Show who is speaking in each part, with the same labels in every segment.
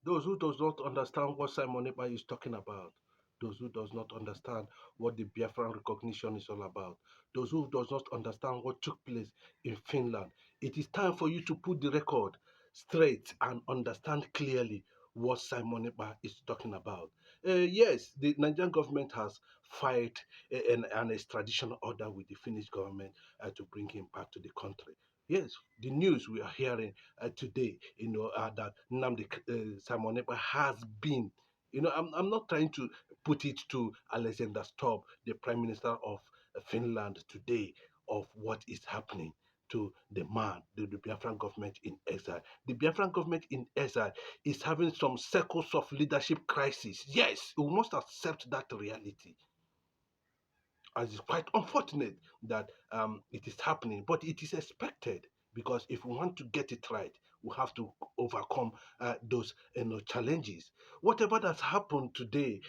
Speaker 1: Those who does not understand what Simon Ekpa is talking about, those who does not understand what the Biafran recognition is all about, those who does not understand what took place in Finland, it is time for you to put the record straight and understand clearly what Simon Ekpa is talking about. Yes, the Nigerian government has filed an extradition order with the Finnish government to bring him back to the country. Yes, the news we are hearing today, that Simon Ekpa has been, I'm not trying to put it to Alexander Stubb, the Prime Minister of Finland today, of what is happening to the man, the Biafran government in exile. The Biafran government in exile is having some circles of leadership crisis. Yes, we must accept that reality. As it's quite unfortunate that it is happening, but it is expected because if we want to get it right, we have to overcome those challenges. Whatever that's happened today,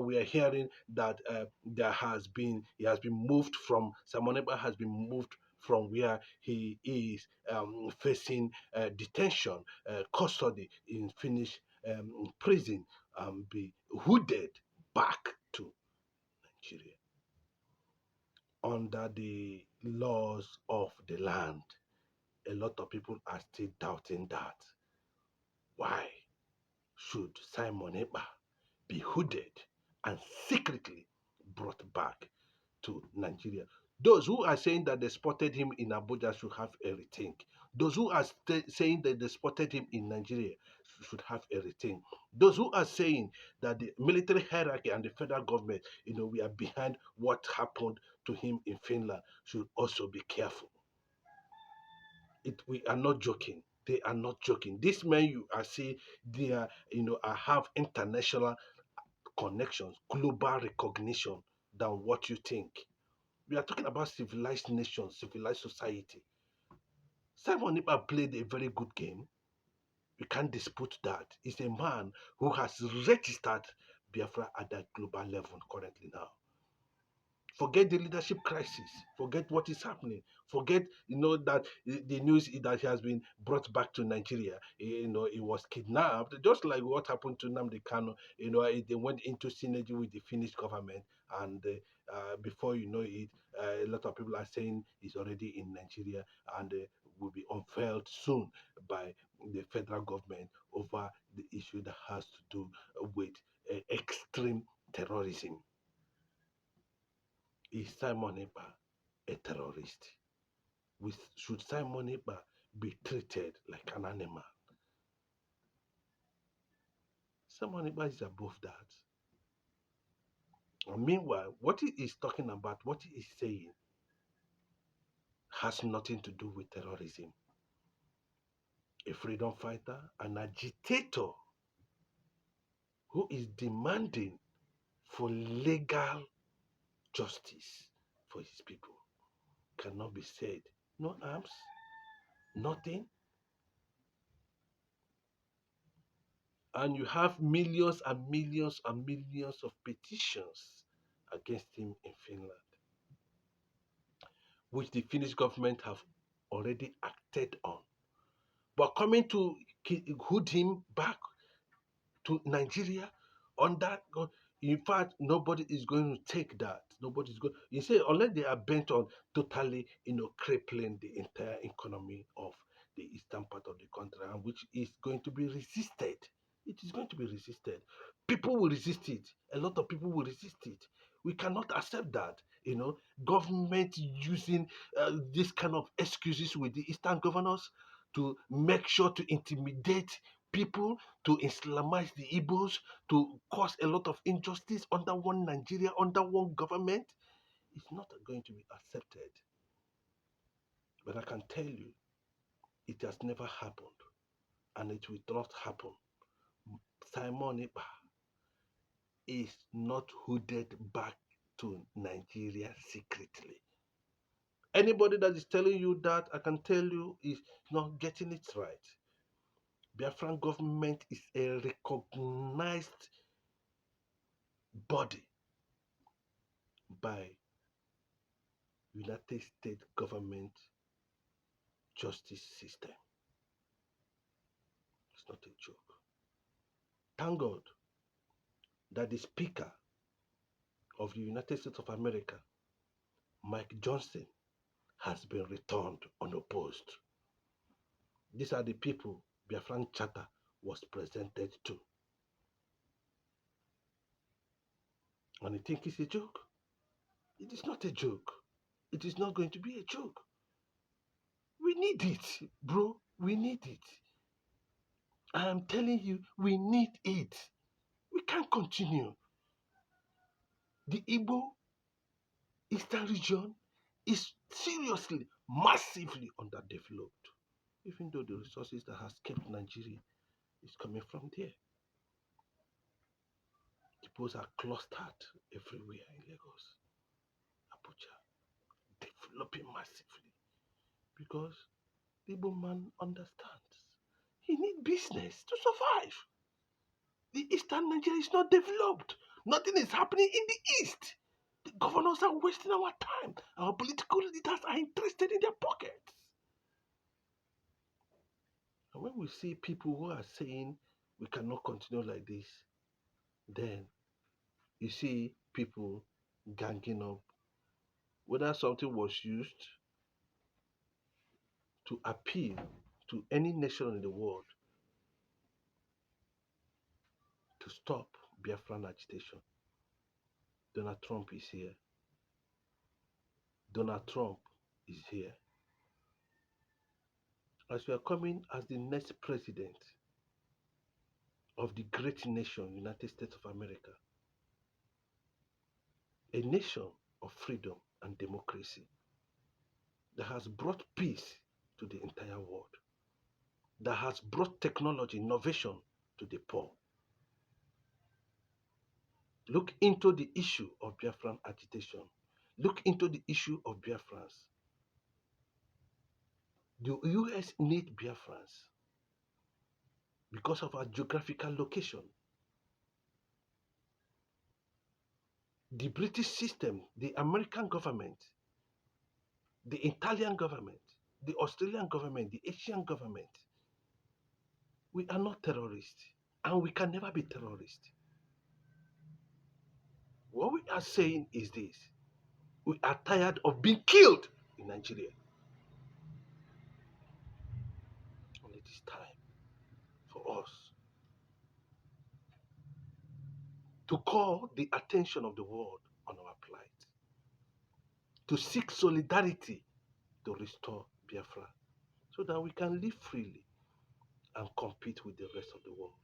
Speaker 1: we are hearing that he has been moved from Simon Ekpa has been moved from where he is facing detention, custody in Finnish prison, be hooded back to Nigeria under the laws of the land. A lot of people are still doubting that. Why should Simon Ekpa be hooded and secretly brought back to Nigeria? Those who are saying that they spotted him in Abuja should have a rethink. Those who are saying that they spotted him in Nigeria should have a rethink. Those who are saying that the military hierarchy and the federal government, we are behind what happened to him in Finland should also be careful. We are not joking. They are not joking. These men you are seeing, they are, have international connections, global recognition than what you think. We are talking about civilized nations, civilized society. Simon Ekpa played a very good game. We can't dispute that. He's a man who has registered Biafra at that global level currently now. Forget the leadership crisis. Forget what is happening. Forget, that the news that he has been brought back to Nigeria. He was kidnapped, just like what happened to Nnamdi Kanu. They went into synergy with the Finnish government, and before you know it, a lot of people are saying he's already in Nigeria and will be unveiled soon by the federal government over the issue that has to do with extreme terrorism. Is Simon Ekpa a terrorist? Should Simon Ekpa be treated like an animal? Simon Ekpa is above that. And meanwhile, what he is talking about, what he is saying, has nothing to do with terrorism. A freedom fighter, an agitator who is demanding for legal justice for his people cannot be said. No arms, nothing. And you have millions and millions and millions of petitions against him in Finland, which the Finnish government have already acted on. But coming to hood him back to Nigeria on that, in fact, nobody is going to take that. Nobody's going. You say unless they are bent on totally, crippling the entire economy of the eastern part of the country, and which is going to be resisted. It is going to be resisted. People will resist it. A lot of people will resist it. We cannot accept that. Government using this kind of excuses with the eastern governors to make sure to intimidate people, to Islamize the Igbos, to cause a lot of injustice under one Nigeria, under one government. It's not going to be accepted. But I can tell you, it has never happened, and it will not happen. Simon Ekpa is not hooded back to Nigeria secretly. Anybody that is telling you that, I can tell you, is not getting it right. Biafran government is a recognized body by United States government justice system. It's not a joke. thank God that the Speaker of the United States of America, Mike Johnson, has been returned unopposed. These are the people Biafran Charter was presented to. And you think it's a joke? It is not a joke. It is not going to be a joke. We need it, bro. We need it. I am telling you, we need it. We can't continue. The Igbo Eastern region is seriously, massively underdeveloped. Even though the resources that has kept Nigeria is coming from there. Depots are clustered everywhere in Lagos, Abuja, developing massively because the Igbo man understands. He needs business to survive. The Eastern Nigeria is not developed. Nothing is happening in the East. The governors are wasting our time. Our political leaders are interested in their pockets. And when we see people who are saying we cannot continue like this, then you see people ganging up. Whether something was used to appeal to any nation in the world to stop Biafran agitation. Donald Trump is here. Donald Trump is here. As we are coming as the next president of the great nation, United States of America, a nation of freedom and democracy that has brought peace to the entire world, that has brought technology, innovation to the poor. Look into the issue of Biafran agitation. Look into the issue of Biafrans. The US need Biafrans because of our geographical location. The British system, the American government, the Italian government, the Australian government, the Asian government, we are not terrorists and we can never be terrorists. What we are saying is this: we are tired of being killed in Nigeria. And it is time for us to call the attention of the world on our plight, to seek solidarity to restore Biafra so that we can live freely and compete with the rest of the world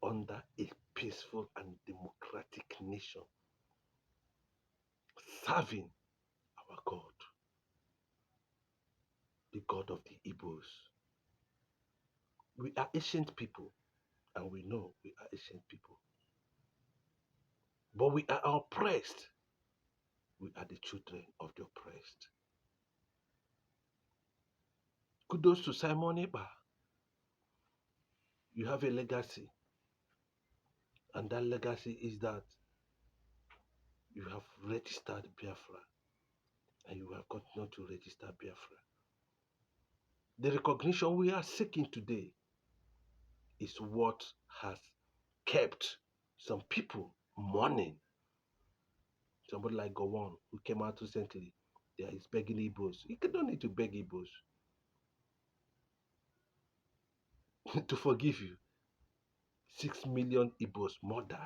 Speaker 1: under a peaceful and democratic nation, serving our God, the God of the Igbos. We are ancient people, and we know we are ancient people. But we are oppressed. We are the children of the oppressed. Kudos to Simon Ekpa. You have a legacy. And that legacy is that you have registered Biafra. And you have continued to register Biafra. The recognition we are seeking today is what has kept some people mourning. Somebody like Gowon, who came out recently, there is begging Igbos. You don't need to beg Igbos to forgive you. 6 million Igbos murdered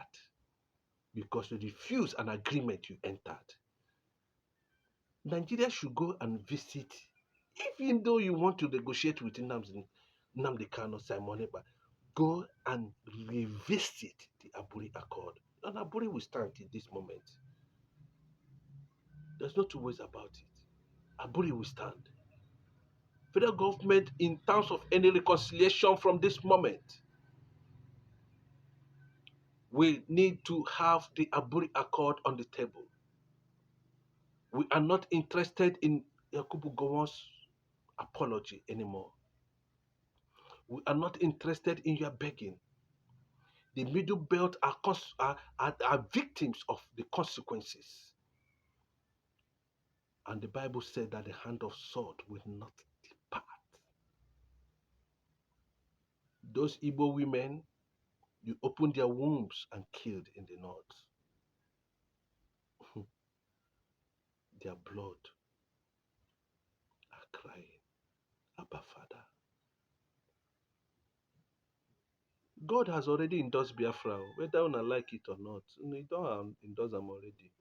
Speaker 1: because you refused an agreement you entered. Nigeria should go and visit, even though you want to negotiate with Nnamdi Kanu, Simon Ekpa, go and revisit the Aburi Accord. And Aburi will stand in this moment. There's no two ways about it. Aburi will stand. Federal government, in terms of any reconciliation from this moment, we need to have the Aburi Accord on the table. We are not interested in Yakubu Gowon's apology anymore. We are not interested in your begging. The Middle Belt are victims of the consequences. And the Bible said that the hand of sword will not depart. Those Igbo women You opened their wombs and killed in the north. Their blood are crying, Abba Father. God has already endorsed Biafra, whether una like it or not. He don't endorse them already.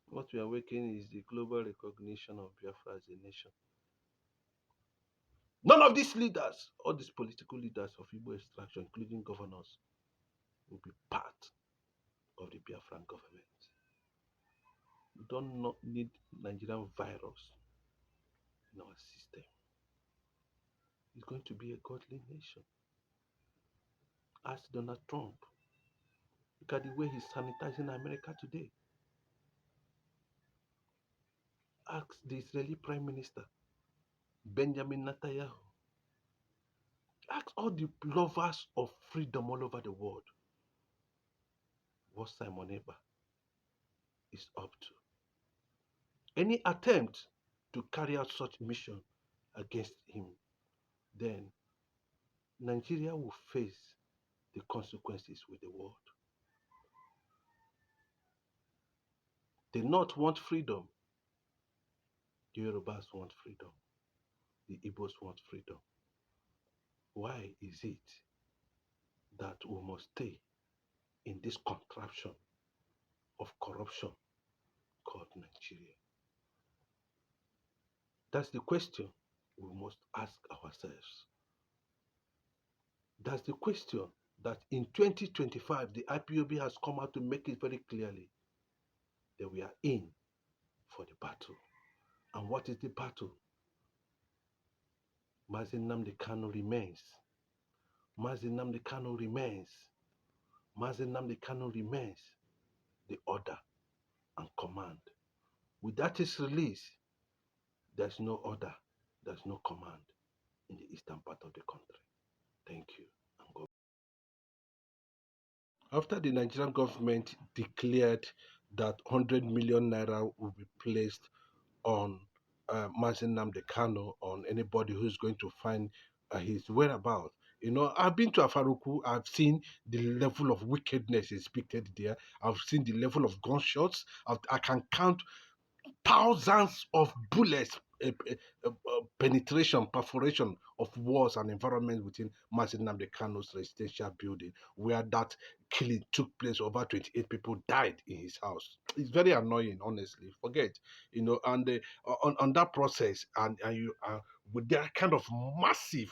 Speaker 1: What we are making is the global recognition of Biafra as a nation. None of these leaders, all these political leaders of Igbo extraction, including governors, will be part of the Biafran government. We don't need Nigerian virus in our system. It's going to be a godly nation. Ask Donald Trump. Look at the way he's sanitizing America today. Ask the Israeli Prime Minister, Benjamin Netanyahu. Ask all the lovers of freedom all over the world what Simon Ekpa is up to. Any attempt to carry out such mission against him, then Nigeria will face the consequences with the world. The North want freedom. The Yorubas want freedom. The Igbos want freedom. Why is it that we must stay in this contraption of corruption called Nigeria? That's the question we must ask ourselves. That's the question that in 2025, the IPOB has come out to make it very clearly that we are in for the battle. And what is the battle? Mazi Nnamdi Kanu remains. Mazi Nnamdi Kanu remains. Mazi Nnamdi Kanu remains the order and command. Without his release, there's no order, there's no command in the eastern part of the country. Thank you. And God. After the Nigerian government declared that 100 million naira will be placed on Mazi Nnamdi Kanu, on anybody who's going to find his whereabouts. I've been to Afaruku. I've seen the level of wickedness expected there. I've seen the level of gunshots. I can count thousands of bullets, penetration, perforation of walls and environment within Mazi Nnamdi Kanu's residential building, where that killing took place. Over 28 people died in his house. It's very annoying, honestly. Forget, and on that process, and you with that kind of massive,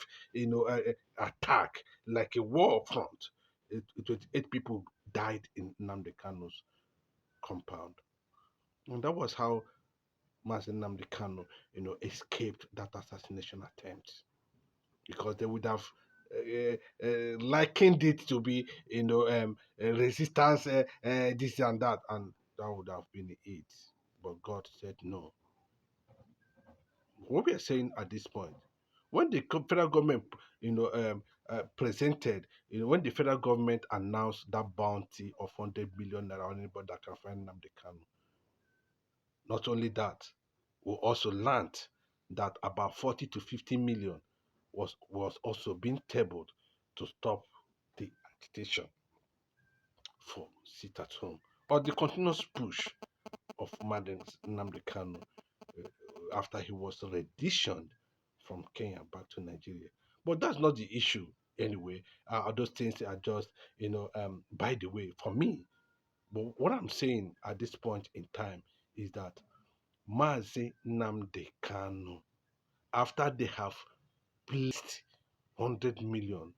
Speaker 1: attack, like a war front, 28 people died in Nnamdi Kanu's compound, and that was how Mazi Nnamdi Kanu, escaped that assassination attempt, because they would have likened it to be, resistance, this and that, and that would have been it. But God said no. What we are saying at this point, when the federal government, presented, when the federal government announced that bounty of 100 million naira on anybody that can find Nnamdi Kanu, not only that, we also learned that about 40 to 50 million was also being tabled to stop the agitation for sit at home, or the continuous push of Madam Nnamdi Kanu after he was renditioned from Kenya back to Nigeria. But that's not the issue anyway. Those things are just, by the way, for me. But what I'm saying at this point in time is that Mazi Nnamdi Kanu, after they have placed 100 million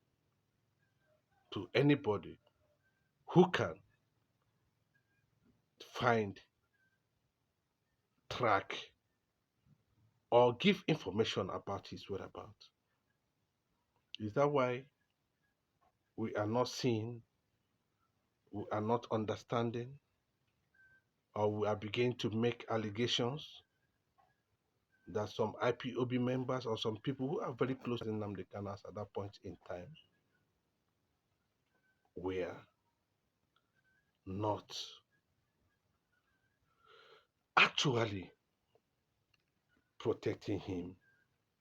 Speaker 1: to anybody who can find, track, or give information about his whereabouts. Is that why we are not seeing, we are not understanding, or we are beginning to make allegations that some IPOB members or some people who are very close to Nnamdi Kanu at that point in time were not actually protecting him?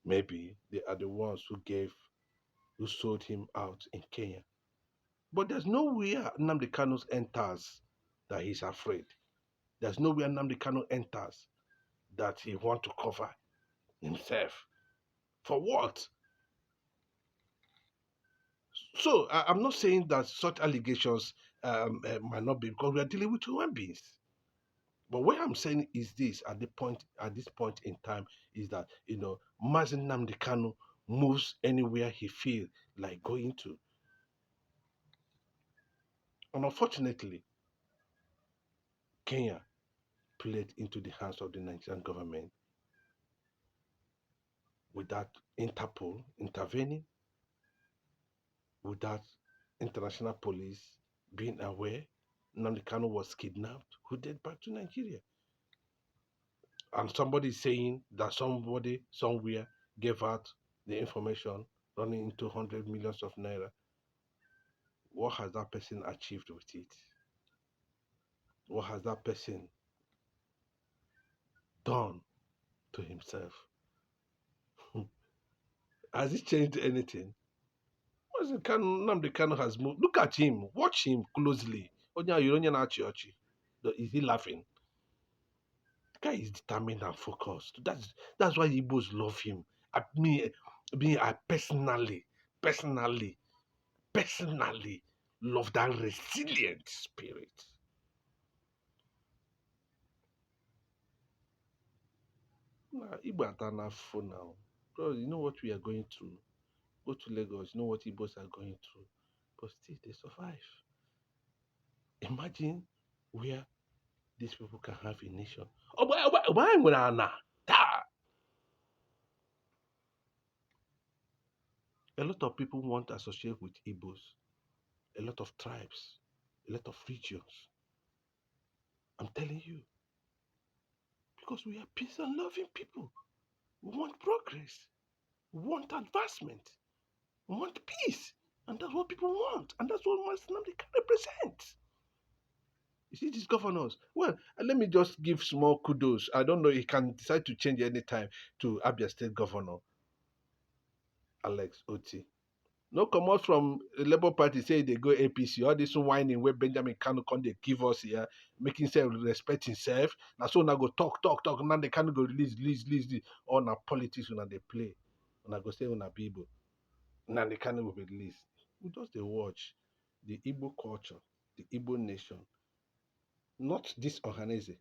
Speaker 1: Maybe they are the ones who sold him out in Kenya. But there's nowhere Nnamdi Kanu enters that he's afraid. There's nowhere Nnamdi Kanu enters that he wants to cover himself. For what? So I'm not saying that such allegations might not be, because we are dealing with human beings. But what I'm saying is this: at this point in time, is that Mazen Nnamdi Kanu moves anywhere he feels like going to, and unfortunately, Kenya played into the hands of the Nigerian government without Interpol intervening, without international police being aware. Nnamdi Kanu was kidnapped, who did back to Nigeria. And somebody is saying that somebody somewhere gave out the information running into 100 millions of naira. What has that person achieved with it? What has that person done to himself? Has it changed anything? Nnamdi Kanu has moved. Look at him. Watch him closely. Is he laughing? The guy is determined and focused. That's why Igbos love him. I personally love that resilient spirit. Igbo are for now. Bro, you know what we are going through. Go to Lagos, you know what Igbos are going through. But still, they survive. Imagine where these people can have a nation. Oh, why would I now? A lot of people want to associate with Igbos, a lot of tribes, a lot of regions. I'm telling you, because we are peace and loving people. We want progress. We want advancement. We want peace. And that's what people want. And that's what Nnamdi can represent. You see these governors? Well, let me just give small kudos. I don't know, he can decide to change anytime to Abia State Governor Alex Oti. No comot from the Labour Party say they go APC. All this whining where Benjamin Kanu come they give us here, making himself respect himself. Now so now go talk. Now they can't go release. All na politics when they play. When I go say when I people. Now they can't go release. We just they watch the Igbo culture, the Igbo nation, not this Ohanese.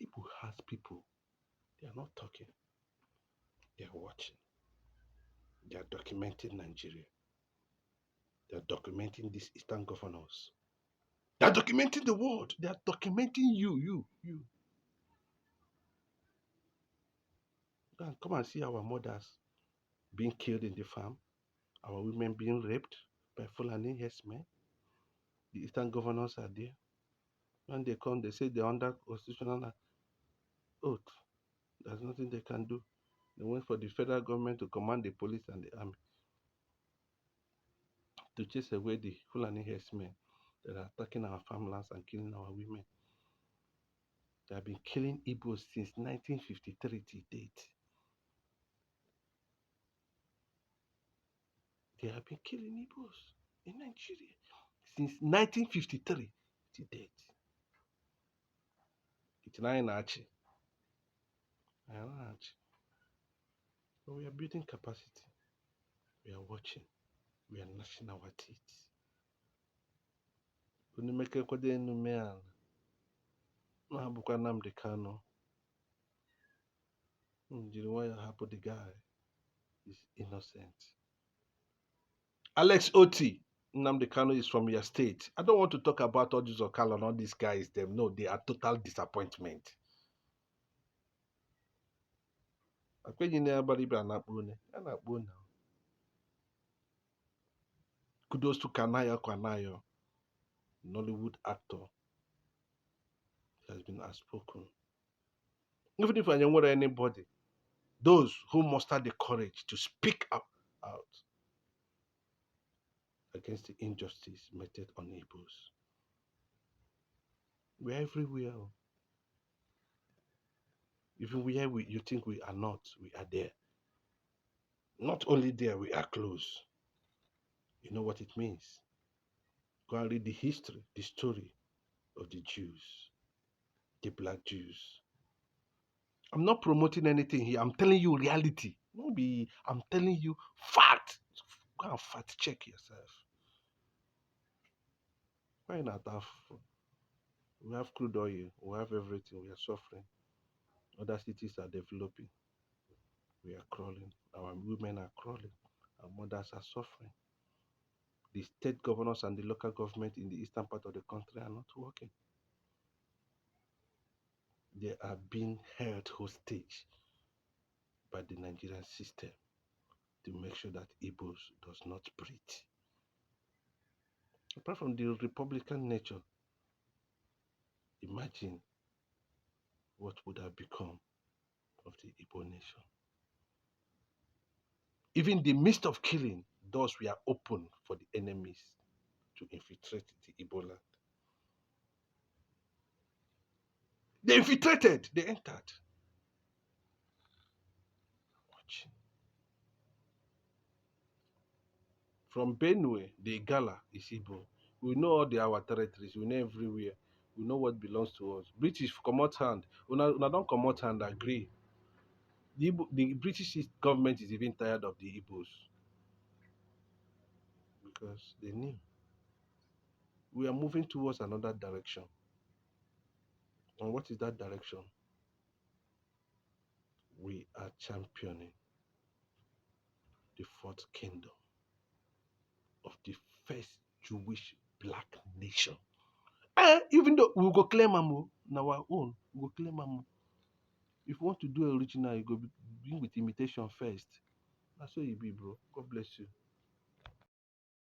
Speaker 1: Igbo has people. They are not talking. They are watching. They are documenting Nigeria. They are documenting these Eastern governors. They are documenting the world. They are documenting you. Come and see our mothers being killed in the farm, our women being raped by Fulani herdsmen. The Eastern governors are there. When they come, they say they're under constitutional oath. There's nothing they can do. They wait for the federal government to command the police and the army to chase away the Fulani herdsmen that are attacking our farmlands and killing our women. They have been killing Igbos since 1953 to date. They have been killing Igbos in Nigeria since 1953 to date. It's not an archie. But we are building capacity. We are watching. We are gnashing our teeth. Unimeke kwade numeana. Na habukwa Nnamdi Kanu. Jiri waya hapo the guy is innocent. Alex Oti, Nnamdi Kanu is from your state. I don't want to talk about all these Okala and all these guys. Them no, they are total disappointment. Kudos to Kanayo, Nollywood actor. He has been outspoken. Even if I don't want anybody, those who muster the courage to speak out against the injustice meted on Igbos. We're everywhere. Even where you think we are not, we are there. Not only there, we are close. You know what it means? Go and read the history, the story of the Jews, the black Jews. I'm not promoting anything here. I'm telling you reality. No be, I'm telling you fact. Go and fact check yourself. Why not have? We have crude oil, we have everything, we are suffering. Other cities are developing. We are crawling. Our women are crawling. Our mothers are suffering. The state governors and the local government in the eastern part of the country are not working. They are being held hostage by the Nigerian system to make sure that Igbos does not breathe. Apart from the Republican nature, imagine what would have become of the Igbo nation. Even in the midst of killing, doors were open for the enemies to infiltrate the Igbo land. They infiltrated, they entered. Watch. From Benue, the Igala is Igbo. We know our territories, we know everywhere. We know what belongs to us. British come out hand. Una don't come out hand agree. The British government is even tired of the Igbos because they knew we are moving towards another direction. And what is that direction? We are championing the fourth kingdom of the first Jewish black nation. Even though we go claim am on our own, we go claim am. If you want to do original, you go begin with imitation first. That's what you be, bro. God bless you.